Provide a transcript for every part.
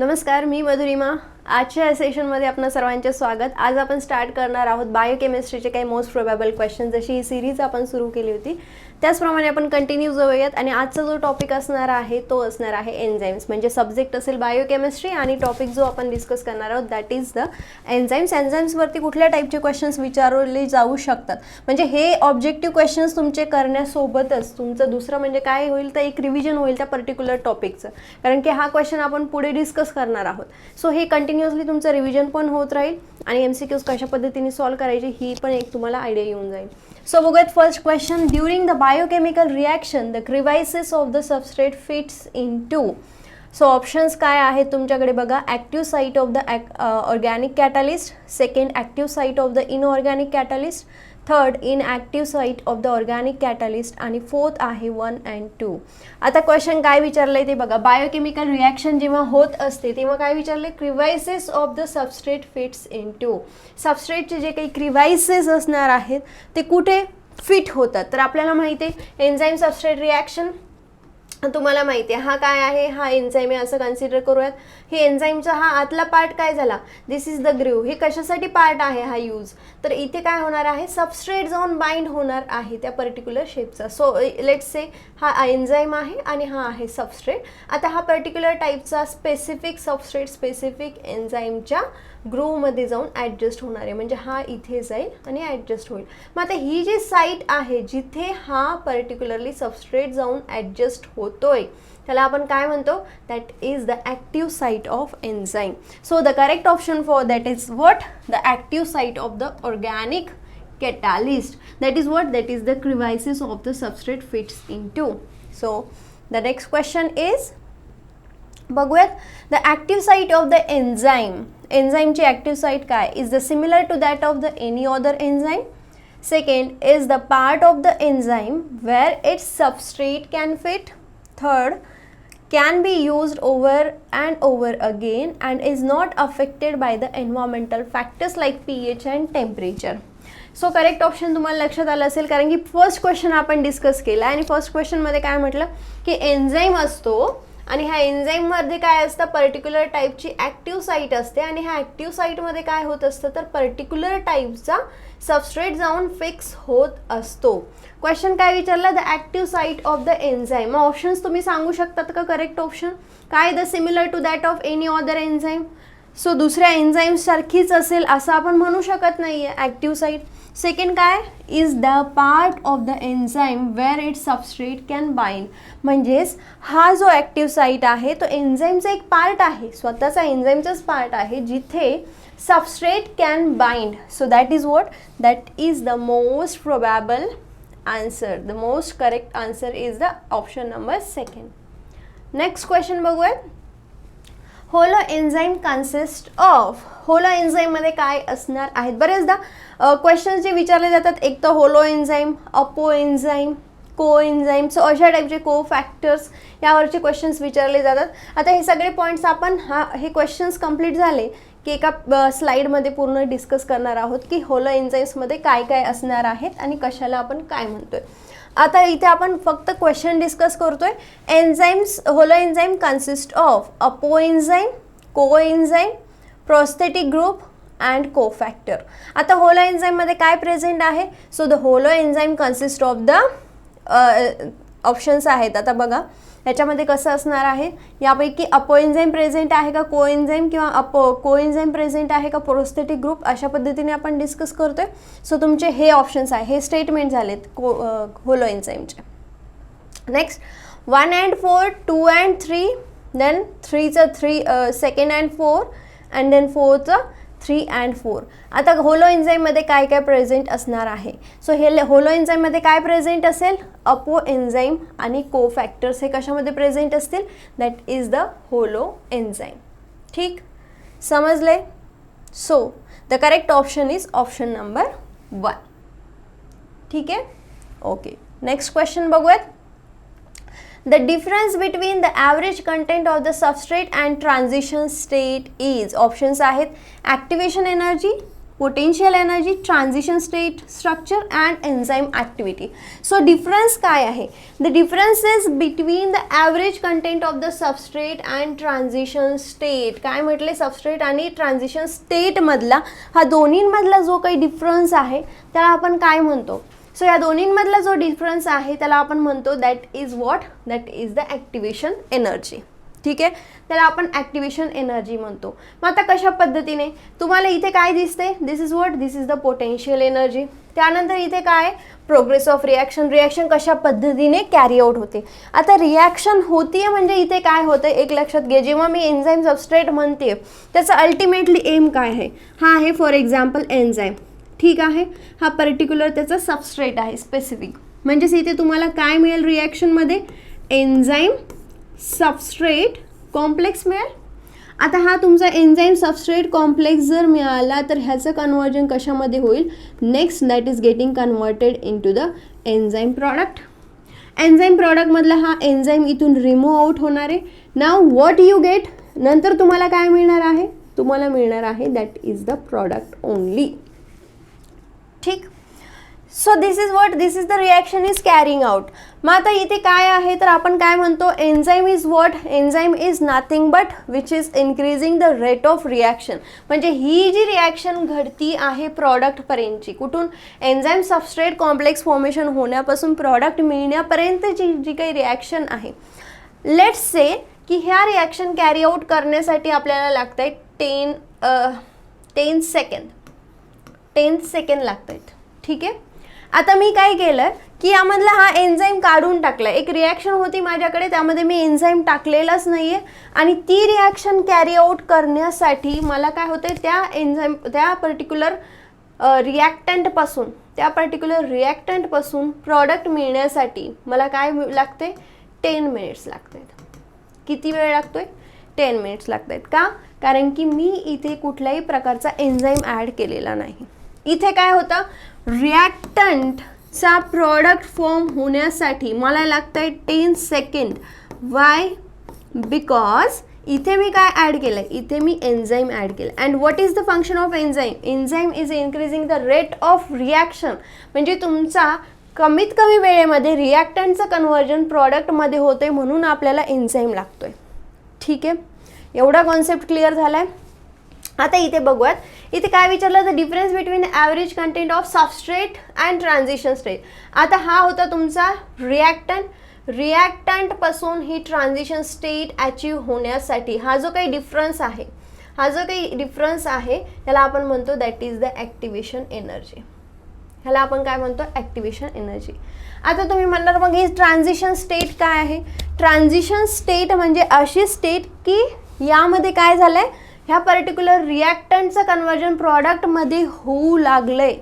नमस्कार, मी मधुरिमा. आजच्या सेशनमध्ये आपणा सर्वांचे स्वागत. आज आपण स्टार्ट करणार आहोत बायोकेमिस्ट्रीचे काही मोस्ट प्रोबॅबल क्वेश्चन. जशी ही सिरीज आपण सुरू केली होती त्याचप्रमाणे आपण कंटिन्यू जाऊयात. आणि आजचा जो टॉपिक असणार आहे तो असणार आहे एन्झाईम्स. म्हणजे सब्जेक्ट असेल बायोकेमिस्ट्री आणि टॉपिक जो आपण डिस्कस करणार आहोत दॅट इज द एन्झाईम्स. एन्झाईम्सवरती कुठल्या टाईपचे क्वेश्चन्स विचारले जाऊ शकतात, म्हणजे हे ऑब्जेक्टिव्ह क्वेश्चन्स तुमचे करण्यासोबतच तुमचं दुसरं म्हणजे काय होईल तर एक रिव्हिजन होईल त्या पर्टिक्युलर टॉपिकचं. कारण की हा क्वेश्चन आपण पुढे डिस्कस करणार आहोत. सो हे कंटिन्युअसली तुमचं रिव्हिजन पण होत राहील आणि MCQs कशा पद्धतीने सॉल्व करायचे ही पण एक तुम्हाला आयडिया येऊन जाईल. सो बघूयात first question. During the biochemical reaction the crevices of the substrate fits into. So options काय आहेत तुमच्याकडे बघा. Active site of the organic catalyst, second active site of the inorganic catalyst, third inactive site of the organic catalyst आणि fourth आहे 1 and 2. आता question काय विचारलंय ते बघा. बायोकेमिकल रिॲक्शन जेव्हा होत असते तेव्हा काय विचारले, crevices of the substrate fits into. सबस्ट्रेटचे जे काही क्रिवायसिस असणार आहेत ते कुठे फिट होतात. तर आपल्याला माहिती आहे एन्झाईम सबस्ट्रेट रिॲक्शन तुम्हाला माहिती आहे हा काय आहे, हा एन्झाईम आहे असं कन्सिडर करूयात. हे एन्झाईमचा हा आतला पार्ट काय झाला, दिस इज द ग्रीव. हे कशासाठी पार्ट आहे हा यूज, तर इथे काय होणार आहे सबस्ट्रेट जाऊन बाइंड होणार आहे त्या पर्टिक्युलर शेपचा. सो लेट्स से हा एन्झाईम आहे आणि हा आहे सबस्ट्रेट. आता हा पर्टिक्युलर टाईपचा स्पेसिफिक सबस्ट्रेट स्पेसिफिक एन्झाईमच्या ग्रूवमध्ये जाऊन ॲडजस्ट होणार आहे. म्हणजे हा इथे जाईल आणि ॲडजस्ट होईल. मग आता ही जी साईट आहे जिथे हा पर्टिक्युलरली सबस्ट्रेट जाऊन ॲडजस्ट होतोय त्याला आपण काय म्हणतो, that is the active site of enzyme. So the correct option for that is what, the active site of the organic catalyst. That is what, that is the crivasis of the substrate fits into. So the next question is बघूयात. The active site of the enzyme. एन्झाईमची active site काय, is the similar to that of the any other enzyme. Second is the part of the enzyme where its substrate can fit. Third can be used over and over again and is not affected by the environmental factors like pH and temperature. So correct option तुम्हाला लक्षात आलं असेल कारण की first question आपण discuss केला आणि first क्वेश्चनमध्ये काय म्हटलं की एन्झाईम असतो आणि ह्या एन्झाईममध्ये काय असतं, पर्टिक्युलर टाईपची ॲक्टिव्ह साईट असते आणि ह्या ॲक्टिव्ह साईटमध्ये काय होत असतं तर पर्टिक्युलर टाईपचा सबस्ट्रेट जाऊन फिक्स होत असतो. क्वेश्चन काय विचारला, the active site of the enzyme. मग ऑप्शन्स तुम्ही सांगू शकतात का करेक्ट ऑप्शन काय, the similar to that of any other enzyme. So दुसऱ्या एन्झाईम्ससारखीच असेल असं आपण म्हणू शकत नाही आहे ॲक्टिव्ह साईट. सेकंड काय, is the part of the enzyme where it substrate can bind. म्हणजेच हा जो ॲक्टिव्ह साईट आहे तो एन्झाईमचा एक पार्ट आहे, स्वतःचा एन्झाईमचाच पार्ट आहे जिथे substrate can bind. So that is what, that is the most प्रोबॅबल answer. The most correct answer is the option number second. Next question बघूयात. होलो एन्झाईम कन्सिस्ट ऑफ. होलो एन्झाईममध्ये काय असणार आहेत. बरेचदा क्वेश्चन्स जे विचारले जातात एक तर होलो एन्झाईम, अपो एन्झाईम, को एन्झाईम, सो अशा टाईपचे को फॅक्टर्स यावरचे क्वेश्चन्स विचारले जातात. आता हे सगळे पॉईंट्स आपण हे क्वेश्चन्स कंप्लीट झाले की एका स्लाईडमध्ये पूर्ण डिस्कस करणार आहोत की होलो एन्झाईम्समध्ये काय काय असणार आहेत आणि कशाला आपण काय म्हणतोय. आता इथे आपण फक्त क्वेश्चन डिस्कस करतोय. Enzymes, holoenzyme consist of apoenzyme, coenzyme, prosthetic group and cofactor. आता होलो एन्झाईममध्ये काय प्रेझेंट आहे, so the holoenzyme consist of the options आहेत. आता बघा याच्यामध्ये कसं असणार आहे, यापैकी अपो एन्झाईम प्रेझेंट आहे का, को एन्झाईम किंवा को एन्झाईम प्रेझेंट आहे का, प्रोस्थेटिक ग्रुप, अशा पद्धतीने आपण डिस्कस करतोय. सो तुमचे हे ऑप्शन्स आहे, हे स्टेटमेंट झालेत होलो एन्झाईमचे. नेक्स्ट 1 and 4, 2 and 3, देन 3चं सेकंड अँड 4 अँड देन 4चं 3 and 4. आता होलो एन्झाईममध्ये काय काय प्रेझेंट असणार आहे. सो हे होलो एन्झाईममध्ये काय प्रेझेंट असेल, अपो एन्झाईम आणि को फॅक्टर्स हे कशामध्ये प्रेझेंट असतील, that is the holoenzyme. ठीक समजले. So the correct option is option number 1. ठीक आहे, ओके. नेक्स्ट क्वेश्चन बघूयात. The difference between the average content of the substrate and transition state is. Options आहेत activation energy, potential energy, transition state structure and enzyme activity. So difference काय आहे? The difference is between the average content of the substrate and transition state. काय म्हटले? Substrate आणि transition स्टेटमधला हा दोन्हींमधला जो काही difference आहे त्याला आपण काय म्हणतो? सो या दोन्हींमधला जो डिफरन्स आहे त्याला आपण म्हणतो that is what? That is the activation energy. ठीक आहे, त्याला आपण ॲक्टिवेशन एनर्जी म्हणतो. मग आता कशा पद्धतीने तुम्हाला इथे काय दिसते? This is what? This is the potential energy. त्यानंतर इथे काय? Progress of reaction. रिॲक्शन कशा पद्धतीने कॅरी आउट होते. आता रिॲक्शन होतीये म्हणजे इथे काय होतं एक लक्षात घे. जेव्हा मी एन्झाईम सबस्ट्रेट म्हणते त्याचा अल्टिमेटली एम काय आहे? हा आहे फॉर एक्झाम्पल एन्झाईम. ठीक आहे, हा पर्टिक्युलर त्याचा सबस्ट्रेट आहे स्पेसिफिक. म्हणजेच इथे तुम्हाला काय मिळेल रिॲक्शनमध्ये? एन्झाईम सबस्ट्रेट कॉम्प्लेक्स मिळेल. आता हा तुमचा एन्झाईम सबस्ट्रेट कॉम्प्लेक्स जर मिळाला तर ह्याचं कन्वर्जन कशामध्ये होईल? Next that is getting converted into the enzyme product. Enzyme प्रॉडक्टमधला हा एन्झाईम इथून रिमूव्ह आउट होणार आहे. नाव व्हॉट यू गेट? नंतर तुम्हाला काय मिळणार आहे? तुम्हाला मिळणार आहे that is the product only. ठीक. So this is what? This is the reaction is carrying out. मग आता इथे काय आहे तर आपण काय म्हणतो? Enzyme is what? Enzyme is nothing but which is increasing the rate of reaction. म्हणजे ही जी रिॲक्शन घडती आहे प्रॉडक्टपर्यंतची, कुठून? एन्झाईम सबस्ट्रेट कॉम्प्लेक्स फॉर्मेशन होण्यापासून प्रॉडक्ट मिळण्यापर्यंतची जी काही रिॲक्शन आहे, लेट्स से की ह्या रिॲक्शन कॅरी आउट करण्यासाठी आपल्याला लागत आहे 10 सेकंड लागत आहेत. ठीक आहे. आता मी काय केलं की यामधला हा एन्झाईम काढून टाकला. एक रिॲक्शन होती माझ्याकडे, त्यामध्ये मी एन्झाईम टाकलेलाच नाही आहे आणि ती रिॲक्शन कॅरी आउट करण्यासाठी मला काय होतं? त्या पर्टिक्युलर रिॲक्टंटपासून प्रॉडक्ट मिळण्यासाठी मला काय लागते? 10 मिनिट्स लागत आहेत. किती वेळ लागतोय? 10 मिनिट्स लागत आहेत. का? कारण की मी इथे कुठल्याही प्रकारचा एन्झाईम ॲड केलेला नाही. इथे काय होतं? रिॲक्टंटचा प्रॉडक्ट फॉर्म होण्यासाठी मला लागतं आहे 10 सेकंड. वाय? बिकॉज इथे मी काय ॲड केलं आहे? इथे मी एन्झाईम ॲड केलं. And what is the function of enzyme? Enzyme is increasing the rate of reaction. म्हणजे तुमचा कमीत कमी वेळेमध्ये रिॲक्टंटचं कन्व्हर्जन प्रॉडक्टमध्ये होते म्हणून आपल्याला एन्झाईम लागतो आहे. ठीक आहे, एवढा कॉन्सेप्ट क्लिअर झाला आहे. आता इथे बघूयात. इथे काय विचारलं? The difference between average content of substrate and transition state. आता हा होता तुमचा रिॲक्टंट. रिॲक्टंटपासून ही ट्रान्झिशन स्टेट अचीव होण्यासाठी हा जो काही डिफरन्स आहे त्याला आपण म्हणतो that is the activation energy. ह्याला आपण काय म्हणतो? Activation energy. आता तुम्ही म्हणणार मग ही ट्रान्झिशन स्टेट काय आहे? ट्रान्झिशन स्टेट म्हणजे अशी स्टेट की यामध्ये काय झालं आहे? ह्या पर्टिक्युलर रिॲक्टंटचं कन्वर्जन प्रॉडक्टमध्ये होऊ लागलंय.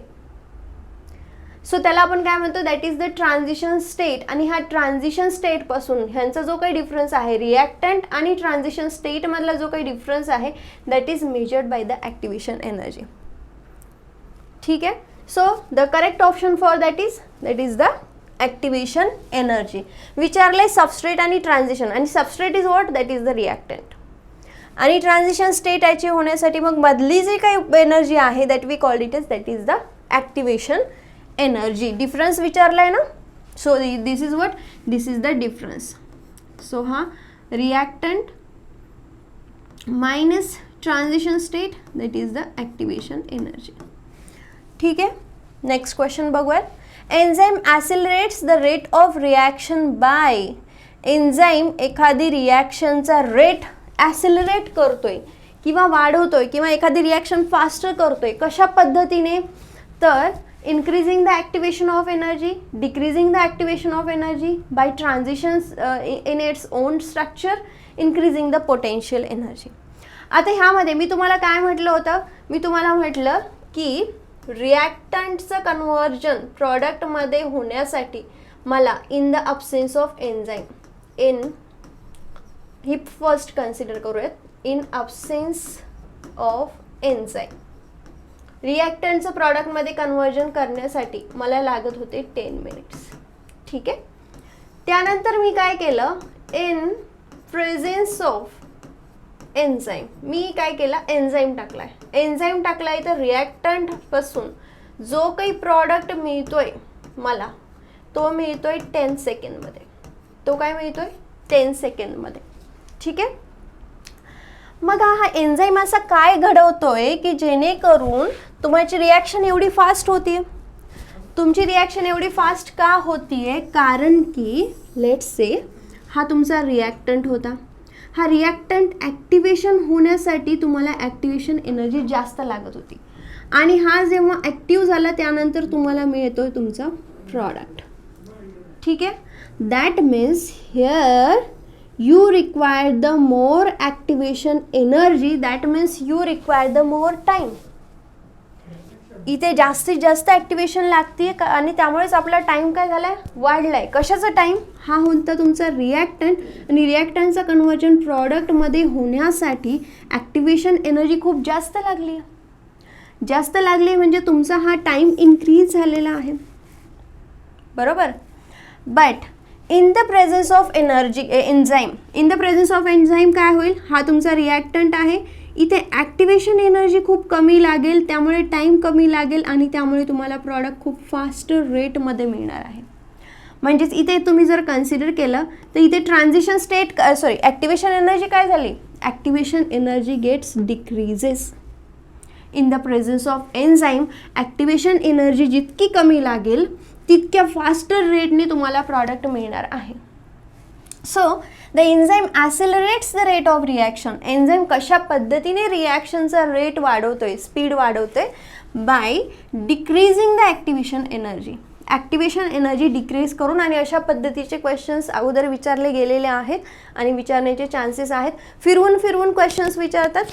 सो त्याला आपण काय म्हणतो? That is the transition state. आणि ह्या ट्रान्झिशन स्टेटपासून ह्यांचा जो काही डिफरन्स आहे, रिॲक्टंट आणि ट्रान्झिशन स्टेटमधला जो काही डिफरन्स आहे that is measured by the activation energy. ठीक आहे. So the correct option for that is the activation energy. विचारले सबस्ट्रेट आणि ट्रान्झिशन. आणि substrate is what? That is the reactant. आणि ट्रान्झिशन स्टेट अचीव होण्यासाठी मग मधली जी काही एनर्जी आहे that we called it is that is the activation energy. Difference विचारला आहे ना. So this is what? This is the difference. So हा reactant minus transition state that is the activation energy. ठीक आहे. नेक्स्ट क्वेश्चन बघूयात. Enzyme accelerates the rate of reaction by. Enzyme एखादी रिॲक्शनचा rate ॲसिलरेट करतोय किंवा वाढवतोय किंवा एखादी रिॲक्शन फास्टर करतोय. कशा पद्धतीने? तर increasing the activation of energy, decreasing the activation of energy by transitions in its own structure, increasing the potential energy. आता ह्यामध्ये मी तुम्हाला काय म्हटलं होतं? मी तुम्हाला म्हटलं की रिॲक्टंटचं कन्व्हर्जन प्रॉडक्टमध्ये होण्यासाठी मला in the absence of enzyme, ही फर्स्ट कन्सिडर करूयात. इन अब्सेन्स ऑफ एन्झाईम रिॲक्टंटचं प्रॉडक्टमध्ये कन्व्हर्जन करण्यासाठी मला लागत होते 10 मिनिट्स. ठीक आहे. त्यानंतर मी काय केलं? इन प्रेझेन्स ऑफ एन्झाईम, मी काय केलं एन्झाईम टाकलाय, एन्झाईम टाकलाय तर रिॲक्टंट पासून जो काही प्रॉडक्ट मिळतोय मला तो मिळतोय 10 सेकंडमध्ये, तो काय मिळतोय 10 सेकंडमध्ये. ठीक आहे. मग हा एन्झाईम असा काय घडवतोय की जेणेकरून तुमची रिॲक्शन एवढी फास्ट होतीये. तुमची रिॲक्शन एवढी फास्ट का होतीये, कारण की लेट्स से हा तुमचा रिॲक्टंट होता, हा रिॲक्टंट ॲक्टिवेशन होण्यासाठी तुम्हाला ॲक्टिवेशन एनर्जी जास्त लागत होती आणि हा जेव्हा ॲक्टिव्ह झाला त्यानंतर तुम्हाला मिळतोय तुमचा प्रॉडक्ट. ठीक आहे. That means here you require the more activation energy, that means you require the more time. इथे जास्तीत जास्त ॲक्टिवेशन लागते आणि त्यामुळेच आपला टाईम काय झालाय वाढलाय. कशाचा टाईम, हा होता तुमचा रिॲक्टंट आणि रिॲक्टंटचं कन्व्हर्जन प्रॉडक्टमध्ये होण्यासाठी ॲक्टिवेशन एनर्जी खूप जास्त लागली आहे. जास्त लागली म्हणजे तुमचा हा टाईम इन्क्रीज झालेला आहे. बरोबर. But in the presence of energy enzyme, in the presence of enzyme काय होईल, हा तुमचा रिॲक्टंट आहे, इथे ॲक्टिवेशन एनर्जी खूप कमी लागेल, त्यामुळे टाईम कमी लागेल आणि त्यामुळे तुम्हाला प्रॉडक्ट खूप फास्ट रेटमध्ये मिळणार आहे. म्हणजेच इथे तुम्ही जर कन्सिडर केलं तर इथे ट्रान्झिशन स्टेट ॲक्टिवेशन एनर्जी काय झाली, activation energy gets decreases. In the presence of enzyme activation energy जितकी कमी लागेल तितक्या फास्टर रेटने तुम्हाला प्रॉडक्ट मिळणार आहे. So the enzyme accelerates the rate of reaction. Enzyme कशा पद्धतीने रिॲक्शनचा रेट वाढवतोय, स्पीड वाढवतोय, by decreasing the activation energy. Activation energy decrease करून, आणि अशा पद्धतीचे क्वेश्चन्स अगोदर विचारले गेलेले आहेत आणि विचारण्याचे चान्सेस आहेत. फिरवून फिरवून क्वेश्चन्स विचारतात.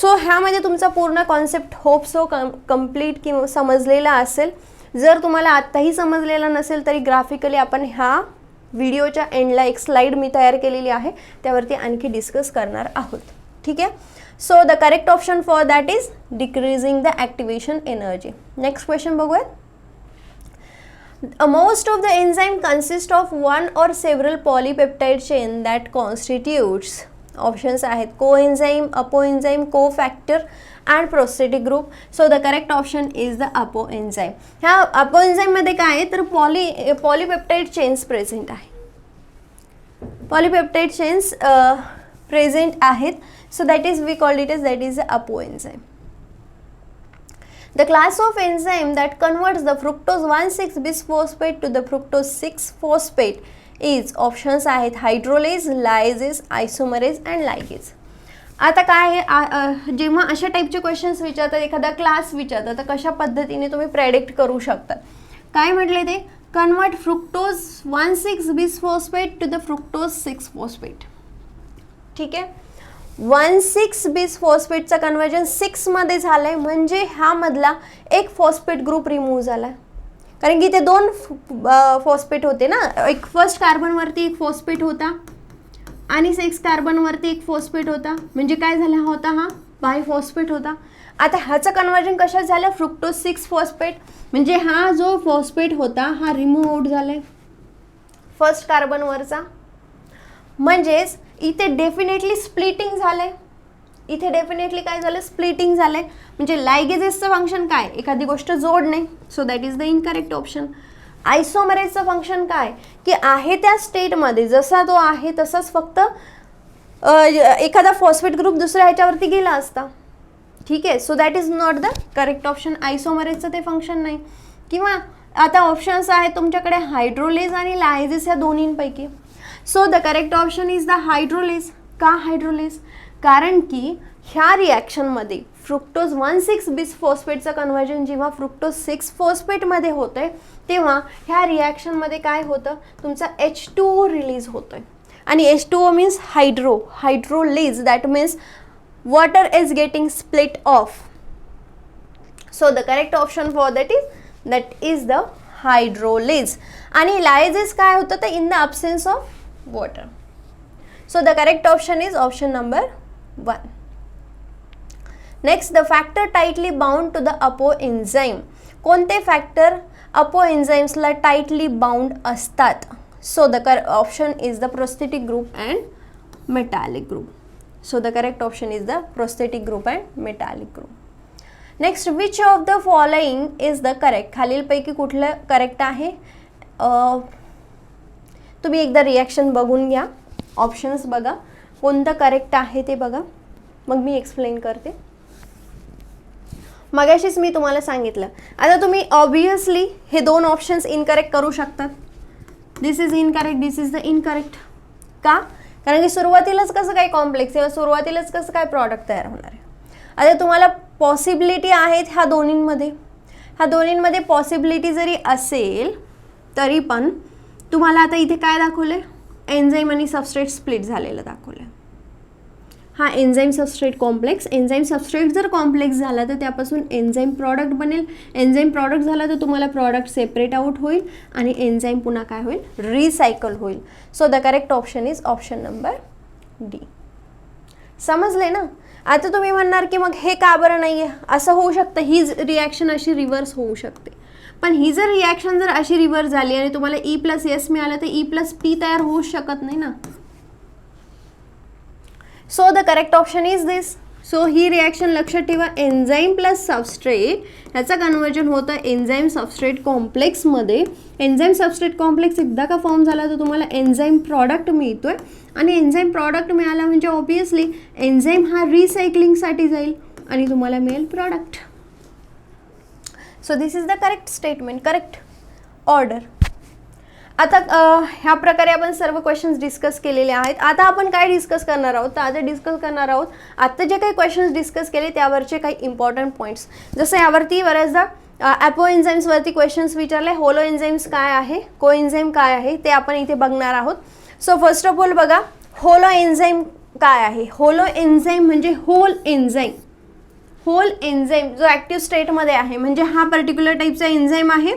सो ह्यामध्ये तुमचा पूर्ण कॉन्सेप्ट होप सो कम्प्लीट किंवा समजलेला असेल. जर तुम्हाला आत्ताही समजलेला नसेल तरी ग्राफिकली आपण ह्या व्हिडिओच्या एंडला एक स्लाईड मी तयार केलेली आहे, त्यावरती आणखी डिस्कस करणार आहोत. ठीक आहे. So the correct option for that is decreasing the activation energy. Next question बघूयात. Most of the enzyme consist of one or several polypeptide chain that constitutes options आहेत coenzyme, apoenzyme, cofactor and prosthetic group. So the correct option is the apoenzyme. ह्या apoenzyme मध्ये काय आहे तर polypeptide chains present आहे. Polypeptide chains present आहेत. So that is we called it as that is the apoenzyme. The class of enzyme that converts the fructose 1,6-bisphosphate to the fructose 6-phosphate is options आहेत hydrolase, lyase, isomerase and ligase. आता काय आहे जेव्हा अशा टाईपचे questions विचारतात, एखादा class विचारतात, तर कशा पद्धतीने तुम्ही प्रेडिक्ट करू शकता. काय म्हटले ते convert fructose 1,6-bisphosphate to the fructose 6-phosphate. ठीक आहे. 1,6-bisphosphate कन्वर्जन 6 मध्ये झालंय म्हणजे ह्यामधला एक फॉस्फेट ग्रुप रिमूव्ह झाला. कारण की ते दोन फॉस्फेट होते ना, एक फर्स्ट कार्बनवरती एक फॉस्फेट होता आणि 6 कार्बनवरती एक फॉस्फेट होता, म्हणजे काय झाला होता हा बायफॉस्फेट होता. आता ह्याचं कन्वर्जन कशात झालं फ्रुक्टोज 6-phosphate, म्हणजे हा जो फॉस्फेट होता हा रिमूव्ह आउट झालाय फर्स्ट कार्बनवरचा. म्हणजेच इथे डेफिनेटली स्प्लिटिंग झालंय, इथे डेफिनेटली काय झालं स्प्लिटिंग झालंय. म्हणजे लायगेजेसचं फंक्शन काय एखादी गोष्ट जोडणे. So that is the incorrect option. आयसोमरेजचं फंक्शन काय की आहे त्या स्टेटमध्ये जसा तो आहे तसाच फक्त एखादा फॉस्फेट ग्रुप दुसऱ्या ह्याच्यावरती गेला असता. ठीक आहे. So that is not the correct option. आयसोमरेजचं ते फंक्शन नाही. किंवा आता ऑप्शन्स आहेत तुमच्याकडे हायड्रोलेज आणि लायझेस ह्या दोन्हींपैकी. So the correct option is the hydrolase. का हायड्रोलेज? कारण की ह्या रिॲक्शनमध्ये फ्रुक्टोज 1,6-bisphosphate कन्वर्जन जेव्हा फ्रुक्टोज 6-phosphate होतंय तेव्हा ह्या रिॲक्शनमध्ये काय होतं तुमचा H2O रिलीज होतोय. आणि H2O means hydrolase, that means water is getting split off. So the correct option for that is the hydrolase. आणि लायझेस काय होतं तर in the absence of water. So the correct option is option number 1. Next, the factor tightly bound to the apoenzyme. कोणते factor अपोएन्झाईम्सला tightly bound असतात? So the option is the prosthetic group and metallic group. So the correct option is the prosthetic group and metallic group. Next, which of the following is the correct? खालीलपैकी कुठलं correct आहे? तुम्ही एकदा reaction बघून घ्या, options बघा, कोणतं correct आहे ते बघा, मग मी एक्सप्लेन करते. मगाशीच मी तुम्हाला सांगितलं. आता तुम्ही ऑब्वियसली हे दोन ऑप्शन्स इनकरेक्ट करू शकतात. This is incorrect, this is the incorrect. का? कारण की सुरुवातीलाच कसं काय कॉम्प्लेक्स किंवा सुरुवातीलाच कसं काय प्रॉडक्ट तयार होणार आहे. आता तुम्हाला पॉसिबिलिटी आहेत ह्या दोन्हींमध्ये पॉसिबिलिटी जरी असेल तरी पण तुम्हाला आता इथे काय दाखवलं, एन्झाईम आणि सबस्ट्रेट स्प्लिट झालेलं दाखवलं. हा enzyme substrate complex, enzyme substrate जर कॉम्प्लेक्स झाला तर त्यापासून एन्झाईम प्रॉडक्ट बनेल. एन्झाईम प्रॉडक्ट झाला तर तुम्हाला प्रॉडक्ट सेपरेट आउट होईल आणि एन्झाईम पुन्हा काय होईल, रिसायकल होईल. So the correct option is option number D. समजले ना? आता तुम्ही म्हणणार की मग हे का बरं नाही आहे, असं होऊ शकतं, ही रिॲक्शन अशी रिव्हर्स होऊ शकते. पण ही जर रिॲक्शन जर अशी रिव्हर्स झाली आणि तुम्हाला E+S मिळालं तर E+P तयार होऊ शकत नाही ना. So the correct option is this. So ही रिॲक्शन लक्षात ठेवा, एन्झाईम प्लस सबस्ट्रेट ह्याचं कन्वर्जन होतं एन्झाईम सबस्ट्रेट कॉम्प्लेक्समध्ये. एन्झाईम सबस्ट्रेट कॉम्प्लेक्स एकदा का फॉर्म झाला तर तुम्हाला एन्झाईम प्रॉडक्ट मिळतोय आणि एन्झाईम प्रॉडक्ट मिळाला म्हणजे ऑब्वियसली एन्झाईम हा रिसायकलिंगसाठी जाईल आणि तुम्हाला मिळेल product. So this is the correct statement, correct order. आता ह्या प्रकारे आपण सर्व क्वेश्चन्स डिस्कस केलेले आहेत. आता आपण काय डिस्कस करणार आहोत, तर आता डिस्कस करणार आहोत आता जे काही क्वेश्चन्स डिस्कस केले त्यावरचे काही इम्पॉर्टंट पॉईंट्स. जसं यावरती बऱ्याचदा ॲपो एन्झाईम्सवरती क्वेश्चन्स विचारले, होलो एन्झाईम्स काय आहे, को एन्झाईम काय आहे ते आपण इथे बघणार आहोत. सो फर्स्ट ऑफ ऑल बघा, होलो एन्झाईम काय आहे. होलो एन्झाईम म्हणजे होल एन्झाईम. होल एन्झाईम जो ॲक्टिव्ह स्टेटमध्ये आहे म्हणजे हा पर्टिक्युलर टाईपचा एन्झाईम आहे,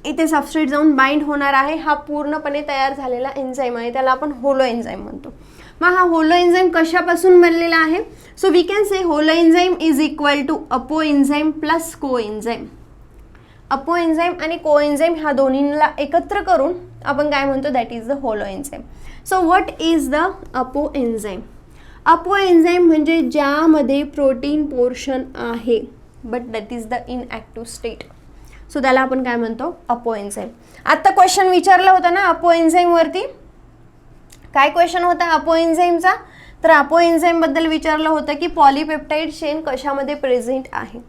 इथे सबस्ट्रेट जाऊन बाइंड होणार आहे, हा पूर्णपणे तयार झालेला एन्झाईम आहे, त्याला आपण होलो एन्झाईम म्हणतो. मग हा होलो एन्झाईम कशापासून बनलेला आहे. So we can say holoenzyme is equal to apoenzyme plus coenzyme. Apoenzyme आणि को एन्झाईम ह्या दोन्हींना एकत्र करून आपण काय म्हणतो, that is the holoenzyme. So what is the apoenzyme. Apoenzyme म्हणजे ज्यामध्ये प्रोटीन पोर्शन आहे but that is the inactive state. So त्याला आपण काय म्हणतो, अपो एन्झाईम. आत्ता क्वेश्चन विचारला होता ना अपो एन्झाईमवरती, काय क्वेश्चन होता अपो एन्झाईमचा, तर अपो एन्झाईमबद्दल विचारलं होतं की पॉलीपेप्टाइड चेन कशामध्ये प्रेझेंट आहे.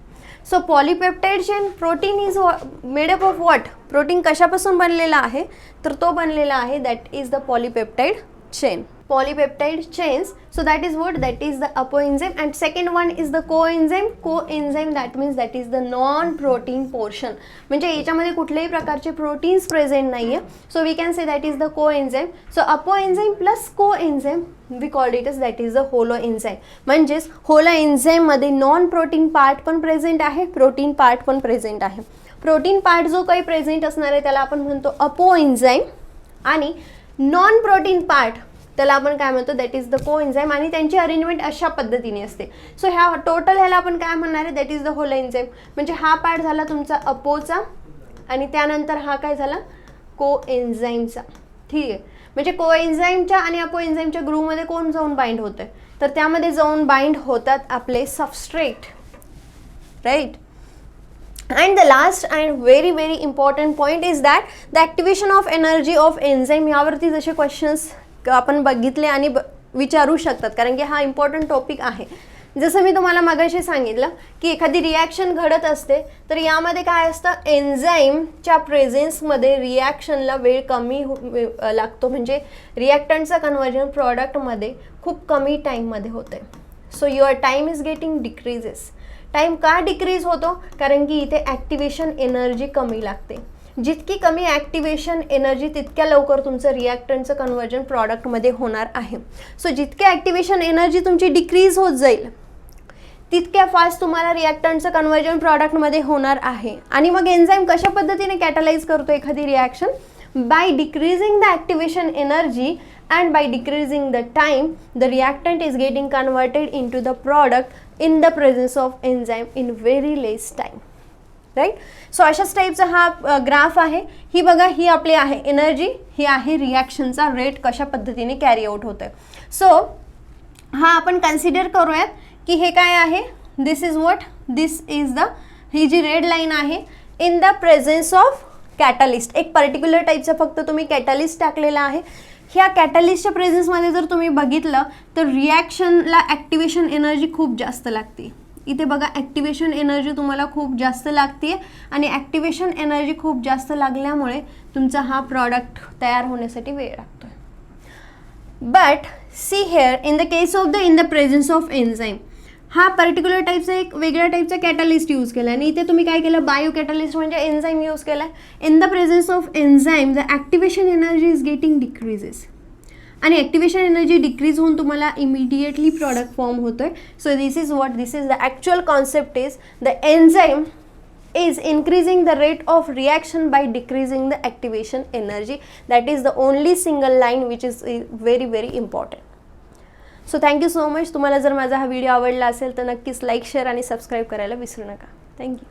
So polypeptide chain protein is made up of what, protein कशापासून बनलेला आहे, तर तो बनलेला आहे that is the polypeptide chain. Polypeptide chains, so that is what, that is the apoenzyme. And second one is the coenzyme. Coenzyme that means that is the non-protein portion, म्हणजे याच्यामध्ये कुठल्याही प्रकारचे प्रोटीन्स प्रेझेंट नाही आहे. So we can say that is the coenzyme. So apoenzyme plus coenzyme we called it as that is the holoenzyme. म्हणजेच होलो एन्झाईममध्ये non protein part पण प्रेझेंट आहे, प्रोटीन पार्ट पण प्रेझेंट आहे. प्रोटीन पार्ट जो काही प्रेझेंट असणार आहे त्याला आपण म्हणतो अपोएन्झाईम आणि नॉन प्रोटीन पार्ट त्याला आपण काय म्हणतो, दॅट इज द कोएन्झाईम. आणि त्यांची अरेंजमेंट अशा पद्धतीने असते. सो ह्या टोटल ह्याला आपण काय म्हणणार आहे, that is the holoenzyme. म्हणजे हा पार्ट झाला तुमचा अपोचा आणि त्यानंतर हा काय झाला कोएन्झाईमचा. ठीक आहे, म्हणजे कोएन्झाईमच्या आणि अपोएन्झाईमच्या ग्रुपमध्ये कोण जाऊन बाइंड होतं, तर त्यामध्ये जाऊन बाइंड होतात आपले substrate, right. And the last and very very important point is that the activation of energy of enzyme. यावरती जसे क्वेश्चन्स आपण बघितले आणि विचारू शकतात कारण की हा इम्पॉर्टंट टॉपिक आहे. जसं मी तुम्हाला मगाशी सांगितलं की एखादी रिॲक्शन घडत असते तर यामध्ये काय असतं, एन्झाईमच्या प्रेझेन्समध्ये रिॲक्शनला वेळ कमी लागतो, म्हणजे रिॲक्टंटचं कन्वर्जन प्रॉडक्टमध्ये खूप कमी टाईममध्ये होते. So your time is getting decreases. Time का डिक्रीज होतो, कारण की इथे ॲक्टिवेशन एनर्जी कमी लागते. जितकी कमी ॲक्टिवेशन एनर्जी तितक्या लवकर तुमचं रिॲक्टंटचं कन्वर्जन प्रॉडक्टमध्ये होणार आहे. सो जितकी ॲक्टिवेशन एनर्जी तुमची डिक्रीज होत जाईल तितक्या फास्ट तुम्हाला रिॲक्टंटचं कन्वर्जन प्रॉडक्टमध्ये होणार आहे. आणि मग एन्झाईम कशा पद्धतीने कॅटलाइज करतो एखादी reaction, bye decreasing the activation energy and by decreasing the time the reactant is getting converted into the product in the presence of enzyme in very less time, right. So अशाच टाईपचा हा graph आहे. ही बघा, ही आपली आहे energy, ही आहे रिॲक्शनचा rate कशा पद्धतीने कॅरी आउट होतोय. सो हा आपण कन्सिडर करूयात की हे काय आहे, this is what, this is the, ही जी रेड लाईन आहे, in the presence of catalyst, एक पर्टिक्युलर टाईपचा फक्त तुम्ही कॅटलिस्ट टाकलेला आहे. ह्या कॅटलिस्टच्या प्रेझेन्समध्ये जर तुम्ही बघितलं तर रिॲक्शनला ॲक्टिवेशन एनर्जी खूप जास्त लागते. इथे बघा ॲक्टिवेशन एनर्जी तुम्हाला खूप जास्त लागते आणि ॲक्टिवेशन एनर्जी खूप जास्त लागल्यामुळे तुमचा हा प्रॉडक्ट तयार होण्यासाठी वेळ लागतो. But see here in the case of in the presence of enzyme, हा पर्टिक्युलर टाईपचा एक वेगळ्या टाईपचा कॅटलिस्ट यूज केला आणि इथे तुम्ही काय केलं, बायो कॅटलिस्ट म्हणजे एन्झाईम यूज केला. In the presence of enzyme the activation energy is getting decreases आणि ॲक्टिवेशन एनर्जी डिक्रीज होऊन तुम्हाला इमिडिएटली प्रॉडक्ट फॉर्म होतो आहे. So this is what, this is the actual concept is the enzyme is increasing the rate of reaction by decreasing the activation energy. That is the only single line which is very very important. So thank you so much. तुम्हाला जर माझा हा video आवडला असेल तर नक्कीच like, share आणि subscribe करायला विसरू नका. थँक्यू.